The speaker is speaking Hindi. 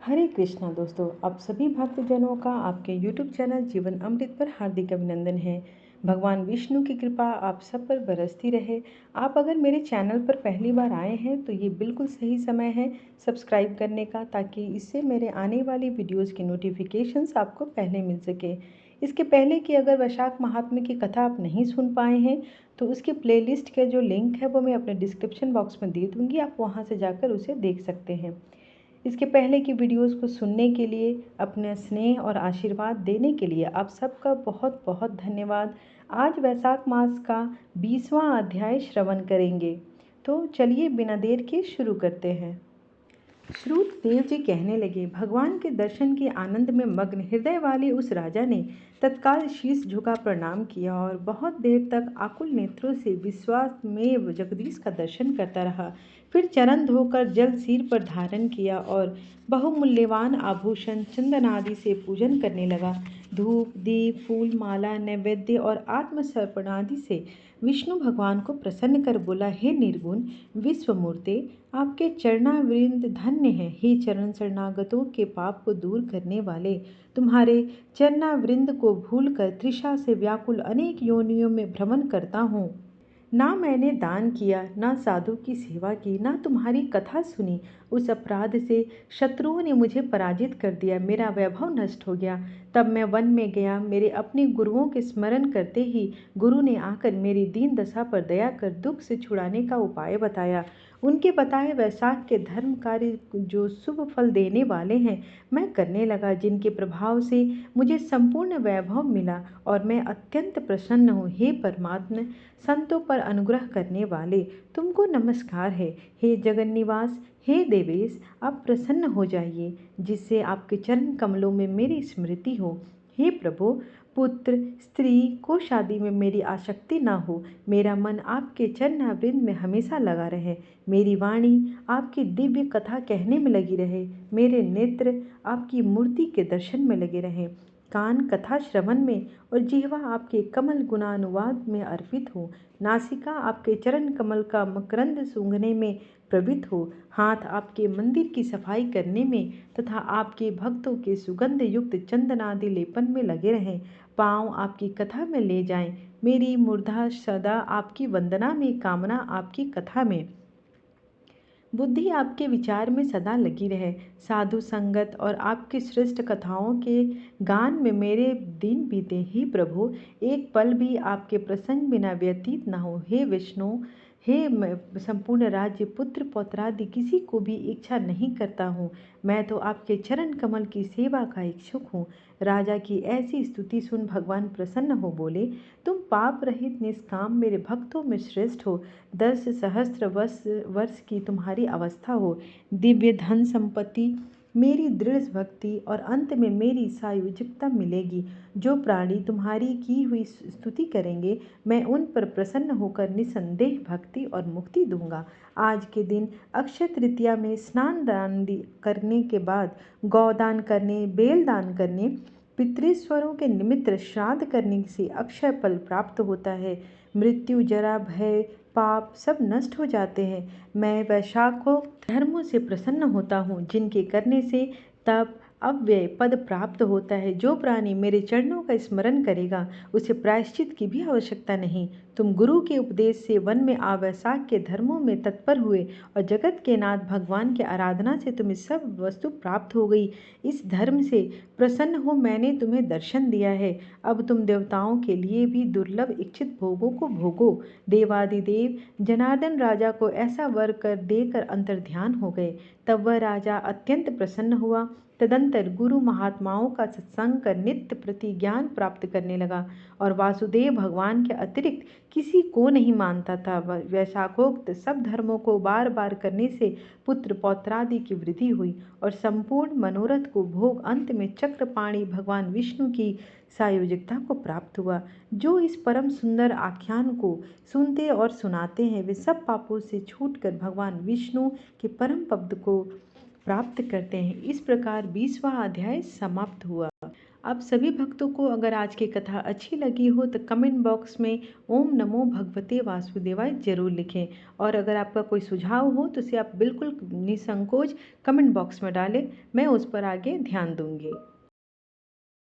हरे कृष्णा दोस्तों, आप सभी भक्तजनों का आपके YouTube चैनल जीवन अमृत पर हार्दिक अभिनंदन है। भगवान विष्णु की कृपा आप सब पर बरसती रहे। आप अगर मेरे चैनल पर पहली बार आए हैं तो ये बिल्कुल सही समय है सब्सक्राइब करने का, ताकि इससे मेरे आने वाली वीडियोस की नोटिफिकेशंस आपको पहले मिल सके। इसके पहले कि अगर वैशाख महात्म्य की कथा आप नहीं सुन पाए हैं तो उसके प्लेलिस्ट के जो लिंक है वो मैं अपने डिस्क्रिप्शन बॉक्स में दे दूँगी, आप वहाँ से जाकर उसे देख सकते हैं। इसके पहले की वीडियोस को सुनने के लिए, अपने स्नेह और आशीर्वाद देने के लिए आप सबका बहुत बहुत धन्यवाद। आज वैशाख मास का 20वां अध्याय श्रवण करेंगे। तो चलिए बिना देर के शुरू करते हैं। श्रुत देव जी कहने लगे, भगवान के दर्शन के आनंद में मग्न हृदय वाले उस राजा ने तत्काल शीश झुका प्रणाम किया और बहुत देर तक आकुल नेत्रों से विश्वास में जगदीश का दर्शन करता रहा। फिर चरण धोकर जल सिर पर धारण किया और बहुमूल्यवान आभूषण चंदन आदि से पूजन करने लगा। धूप दीप फूल माला नैवेद्य और आत्मसर्पण आदि से विष्णु भगवान को प्रसन्न कर बोला, हे निर्गुण विश्वमूर्ते, आपके चरणावृंद धन्य हैं। हे चरण शरणागतों के पाप को दूर करने वाले, तुम्हारे चरणावृंद को भूलकर तृषा से व्याकुल अनेक योनियों में भ्रमण करता हूँ। ना मैंने दान किया, ना साधु की सेवा की, ना तुम्हारी कथा सुनी। उस अपराध से शत्रुओं ने मुझे पराजित कर दिया, मेरा वैभव नष्ट हो गया। तब मैं वन में गया, मेरे अपने गुरुओं के स्मरण करते ही गुरु ने आकर मेरी दीन दशा पर दया कर दुख से छुड़ाने का उपाय बताया। उनके बताए वैशाख के धर्म कार्य जो शुभ फल देने वाले हैं मैं करने लगा, जिनके प्रभाव से मुझे संपूर्ण वैभव मिला और मैं अत्यंत प्रसन्न हूँ। हे परमात्मा, संतों पर अनुग्रह करने वाले, तुमको नमस्कार है। हे जगन्निवास, हे देवेश, आप प्रसन्न हो जाइए, जिससे आपके चरण कमलों में मेरी स्मृति हो। हे प्रभु, पुत्र स्त्री को शादी में मेरी आसक्ति ना हो। मेरा मन आपके चरणावृंद में हमेशा लगा रहे। मेरी वाणी आपकी दिव्य कथा कहने में लगी रहे। मेरे नेत्र आपकी मूर्ति के दर्शन में लगे रहें। कान कथा श्रवण में और जिह्वा आपके कमल गुणानुवाद में अर्पित हो। नासिका आपके चरण कमल का मकरंद सूंघने में प्रवृत्त हो। हाथ आपके मंदिर की सफाई करने में तथा आपके भक्तों के सुगंध युक्त चंदन आदि लेपन में लगे रहें। पाँव आपकी कथा में ले जाएं। मेरी मूर्धा सदा आपकी वंदना में, कामना आपकी कथा में। बुद्धि आपके विचार में सदा लगी रहे। साधु संगत और आपकी श्रेष्ठ कथाओं के गान में मेरे दिन बीते। ही प्रभु, एक पल भी आपके प्रसंग बिना व्यतीत न हो। हे विष्णु, हे संपूर्ण राज्य पुत्र पौत्रादि किसी को भी इच्छा नहीं करता हूँ। मैं तो आपके चरण कमल की सेवा का इच्छुक हूँ। राजा की ऐसी स्तुति सुन भगवान प्रसन्न हो बोले, तुम पाप रहित निष्काम मेरे भक्तों में श्रेष्ठ हो। 10 सहस्त्र वर्ष की तुम्हारी अवस्था हो, दिव्य धन संपत्ति, मेरी दृढ़ भक्ति और अंत में मेरी सायुज्यता मिलेगी। जो प्राणी तुम्हारी की हुई स्तुति करेंगे मैं उन पर प्रसन्न होकर निसंदेह भक्ति और मुक्ति दूंगा। आज के दिन अक्षय तृतीया में स्नान दान करने के बाद गौदान करने, बेल दान करने, पितृश्वरों के निमित्त श्राद्ध करने से अक्षय फल प्राप्त होता है। मृत्यु जरा भय पाप सब नष्ट हो जाते हैं। मैं वैशाखों धर्मों से प्रसन्न होता हूँ, जिनके करने से तप अव्यय पद प्राप्त होता है। जो प्राणी मेरे चरणों का स्मरण करेगा उसे प्रायश्चित की भी आवश्यकता नहीं। तुम गुरु के उपदेश से वन में आ वैशाख के धर्मों में तत्पर हुए और जगत के नाथ भगवान की आराधना से तुम्हें सब वस्तु प्राप्त हो गई। इस धर्म से प्रसन्न हो मैंने तुम्हें दर्शन दिया है। अब तुम देवताओं के लिए भी दुर्लभ इच्छित भोगों को भोगो। देवादिदेव जनार्दन राजा को ऐसा वर कर देकर अंतर्ध्यान हो गए। तब वह राजा अत्यंत प्रसन्न हुआ। तदंतर गुरु महात्माओं का सत्संग कर नित्य प्रति ज्ञान प्राप्त करने लगा और वासुदेव भगवान के अतिरिक्त किसी को नहीं मानता था। वैशाखोक्त सब धर्मों को बार बार करने से पुत्र पौत्रादि की वृद्धि हुई और संपूर्ण मनोरथ को भोग अंत में चक्रपाणि भगवान विष्णु की सायोजकता को प्राप्त हुआ। जो इस परम सुंदर आख्यान को सुनते और सुनाते हैं वे सब पापों से छूटकर भगवान विष्णु के परम पद को प्राप्त करते हैं। इस प्रकार 20वां अध्याय समाप्त हुआ। आप सभी भक्तों को अगर आज की कथा अच्छी लगी हो तो कमेंट बॉक्स में ओम नमो भगवते वासुदेवाय जरूर लिखें, और अगर आपका कोई सुझाव हो तो उसे आप बिल्कुल निसंकोच कमेंट बॉक्स में डालें, मैं उस पर आगे ध्यान दूंगी।